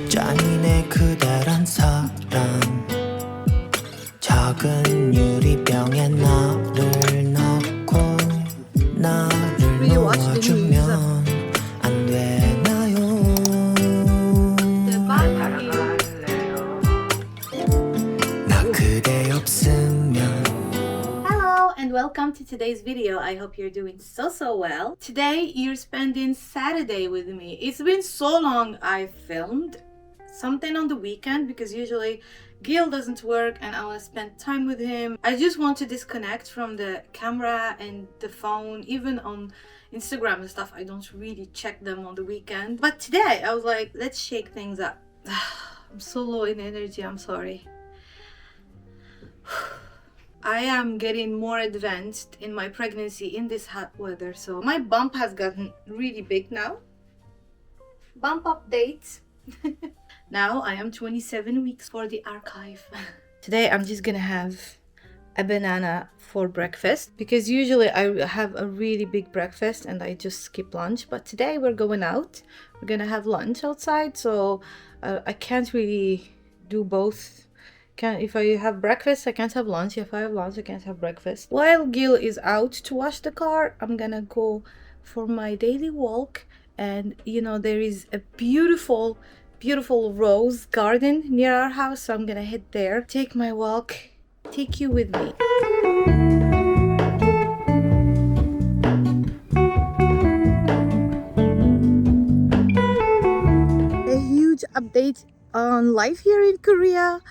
잔인해 그대란 사랑 작은 유리병에 나를 넣고 나를 놓아주면 안 되나요? 나 그대 없으면. Hello and welcome to today's video. I hope you're doing so well. Today you're spending Saturday with me. It's been so long I filmed something on the weekend because usually Gil doesn't work and I want to spend time with him. I just want to disconnect from the camera and the phone. Even on Instagram and stuff, I don't really check them on the weekend. But today I was like, let's shake things up. I'm so low in energy, I'm sorry. I am getting more advanced in my pregnancy in this hot weather, so my bump has gotten really big now. Bump update. Now I am 27 weeks for the archive. Today I'm just gonna have a banana for breakfast because usually I have a really big breakfast and I just skip lunch, but today we're going out. We're gonna have lunch outside, so I can't really do both. If I have breakfast, I can't have lunch. If I have lunch, I can't have breakfast. While Gil is out to wash the car, I'm gonna go for my daily walk. And you know, there is a beautiful rose garden near our house, so I'm gonna head there, take my walk, take you with me. A huge update on life here in Korea.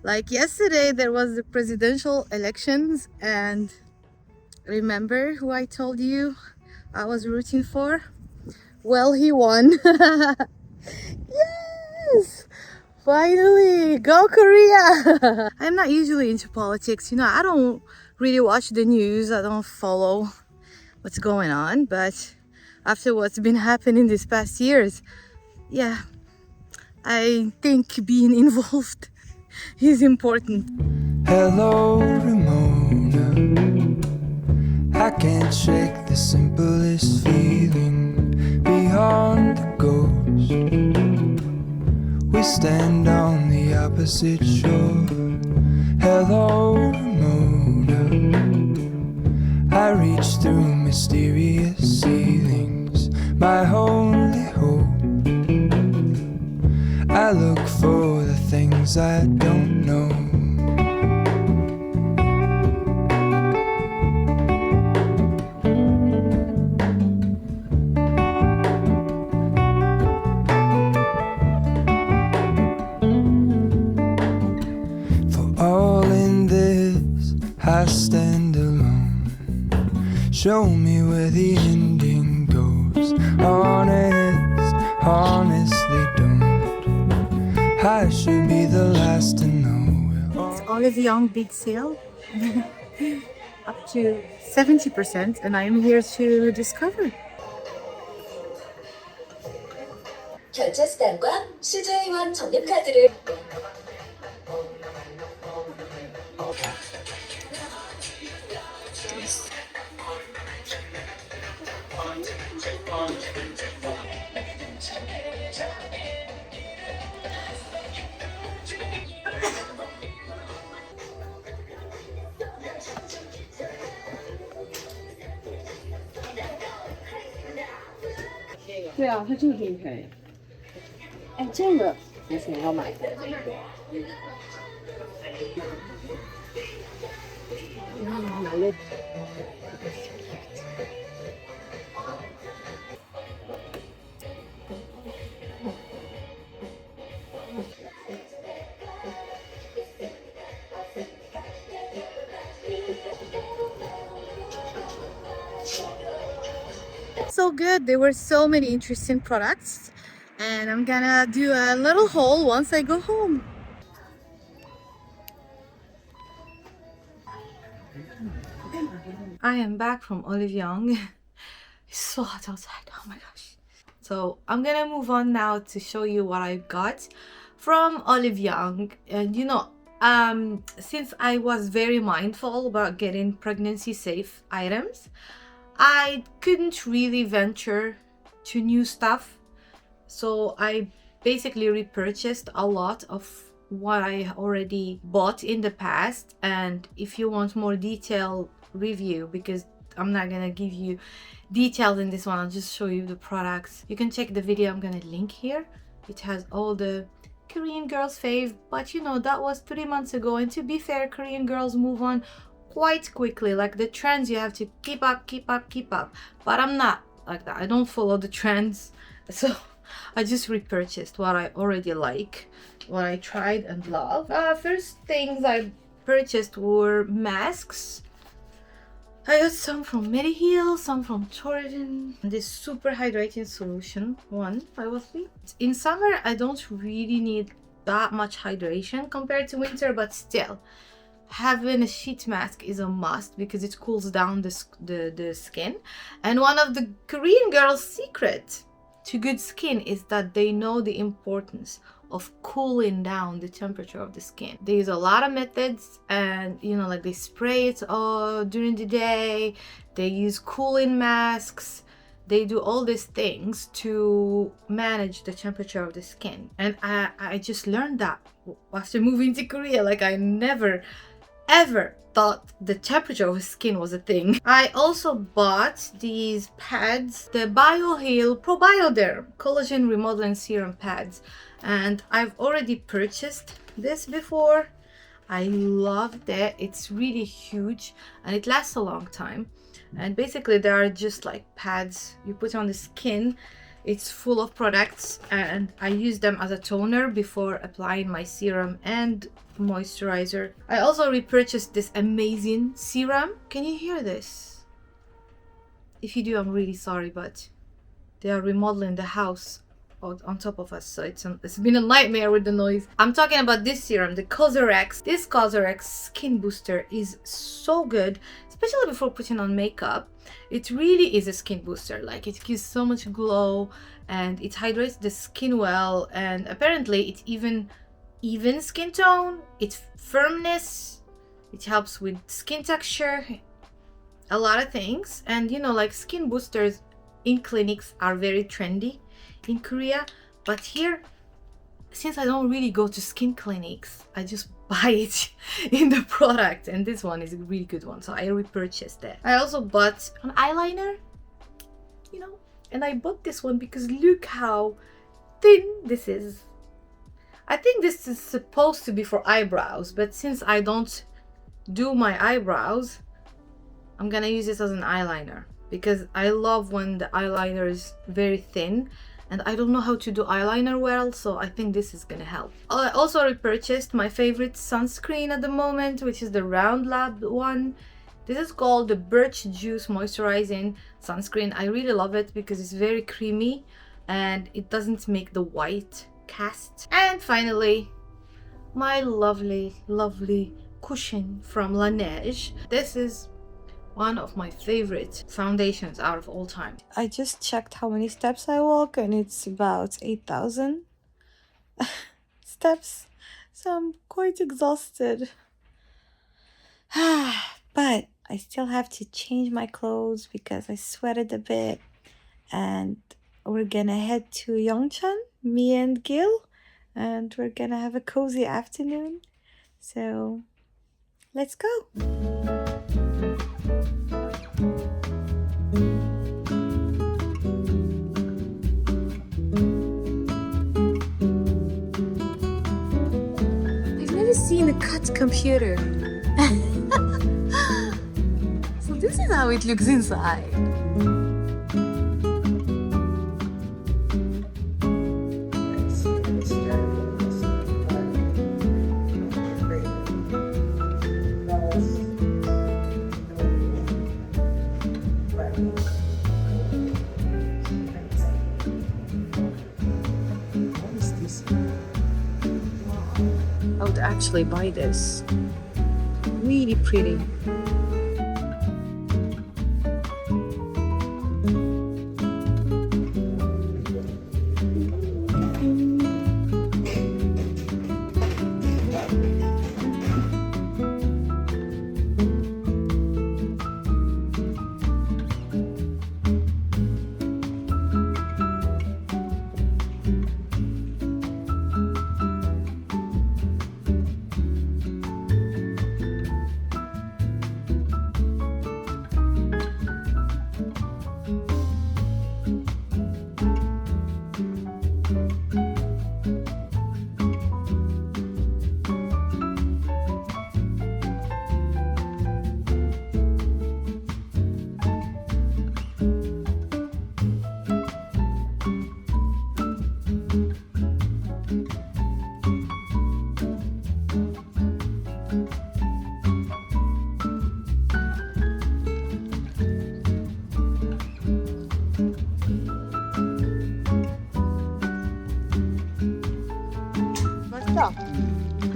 Like yesterday there was the presidential elections, and remember who I told you I was rooting for? Well, he won. Yes! Finally! Go Korea! I'm not usually into politics, you know, I don't really watch the news, I don't follow what's going on, but after what's been happening these past years, yeah, I think being involved is important. Hello, Ramona. I can't shake the simplest feeling beyond the ghost. We stand on the opposite shore. Hello, Ramona. I reach through mysterious ceilings, my only hope. I look for the things I don't know. For all in this, I stand alone. Show me where the ending goes. Honestly don't. I should be the last to know. It's Olive Young big sale. Up to 70%, and I am here to discover. 결제 수단과 수저회원 적립 카드를对啊，它这个可以。哎，这个我想要买的。买了。So good. There were so many interesting products, and I'm gonna do a little haul once I go home. I am back from Olive Young. It's so hot outside. Oh my gosh. So I'm gonna move on now to show you what I got from Olive Young. And you know, since I was very mindful about getting pregnancy safe items, I couldn't really venture to new stuff. So I basically repurchased a lot of what I already bought in the past. And if you want more detailed review, because I'm not gonna give you details in this one, I'll just show you the products. You can check the video I'm gonna link here. It has all the Korean girls fave, but you know, that was 3 months ago, and to be fair, Korean girls move on quite quickly. Like the trends, you have to keep up, but I'm not like that. I don't follow the trends, so I just repurchased what I already like, what I tried and love. First things I purchased were masks. I got some from Mediheal, some from Jordan. This super hydrating solution one, obviously. In summer, I don't really need that much hydration compared to winter, but still, having a sheet mask is a must because it cools down the skin. And one of the Korean girls' secret to good skin is that they know the importance of cooling down the temperature of the skin. They use a lot of methods, and you know, like they spray it during the day, they use cooling masks, they do all these things to manage the temperature of the skin. And I just learned that after moving to Korea. Like I never ever thought the temperature of skin was a thing. I also bought these pads, the BioHeal Probioderm Collagen Remodeling Serum pads, and I've already purchased this before. I loved it. It's really huge and it lasts a long time. And basically they are just like pads you put on the skin. It's full of products, and I use them as a toner before applying my serum and moisturizer. I also repurchased this amazing serum. Can you hear this? If you do, I'm really sorry, but they are remodeling the house on top of us, so it's been a nightmare with the noise. I'm talking about this serum, the Cosrx. This Cosrx skin booster is so good, especially before putting on makeup. It really is a skin booster. Like it gives so much glow and it hydrates the skin well, and apparently it even skin tone, its firmness, it helps with skin texture, a lot of things. And you know, like skin boosters in clinics are very trendy in Korea, but here, since I don't really go to skin clinics, I just buy it in the product, and this one is a really good one, so I repurchased it. I also bought an eyeliner, you know, and I bought this one because look how thin this is. I think this is supposed to be for eyebrows, but since I don't do my eyebrows, I'm gonna use this as an eyeliner because I love when the eyeliner is very thin, and I don't know how to do eyeliner well, so I think this is gonna help. I also repurchased my favorite sunscreen at the moment, which is the Round Lab one. This is called the Birch Juice Moisturizing Sunscreen. I really love it because it's very creamy and it doesn't make the white cast. And finally, my lovely cushion from Laneige. This is one of my favorite foundations out of all time. I just checked how many steps I walk, and it's about 8,000 steps, so I'm quite exhausted. But I still have to change my clothes because I sweated a bit, and we're gonna head to Yongchun, me and Gil, and we're gonna have a cozy afternoon, so let's go. Seen a cut computer. So this is how it looks inside. I would actually buy this. Really pretty.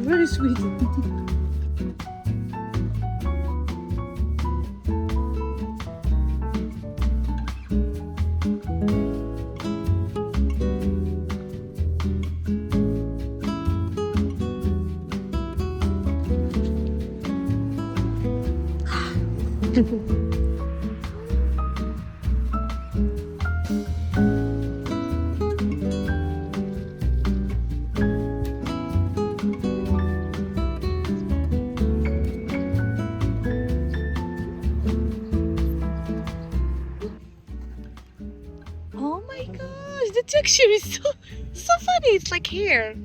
Very sweet. Oh my gosh, the texture is so funny. It's like hair.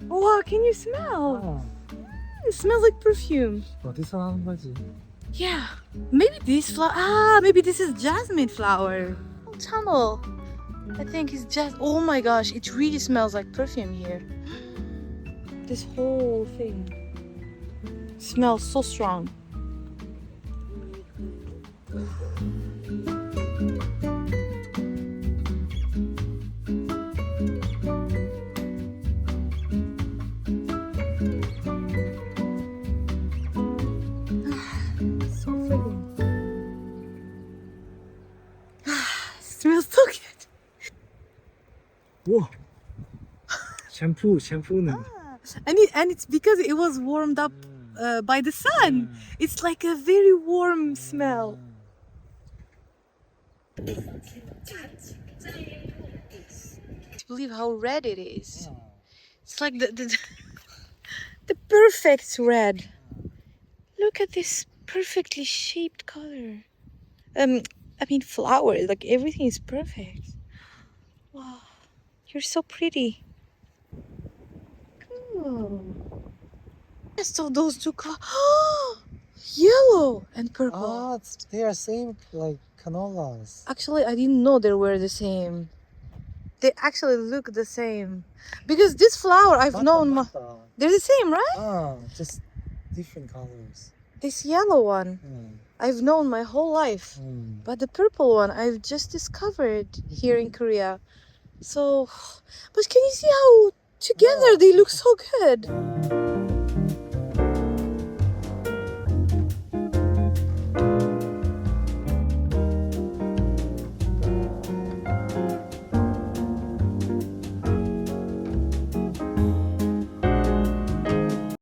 Wow, can you smell? It smells like perfume. 어디서 하는 거지? Yeah, maybe this flower. Ah, maybe this is jasmine flower. Oh, channel. I think it's just. Oh my gosh, it really smells like perfume here. This whole thing smells so strong. So fragrant. Smells so good. 우와. 샴푸는. And it's because it was warmed up by the sun. It's like a very warm smell. Can't believe how red it is. It's like the perfect red. Look at this perfectly shaped color. I mean flower. Like everything is perfect. Wow, you're so pretty. Cool. So those two colors. Yellow and purple. They are same like canolas. Actually, I didn't know they were the same. They actually look the same. Because this flower I've known. They're the same, right? Just different colors. This yellow one I've known my whole life. But the purple one I've just discovered here in Korea. So, but can you see how together they look so good?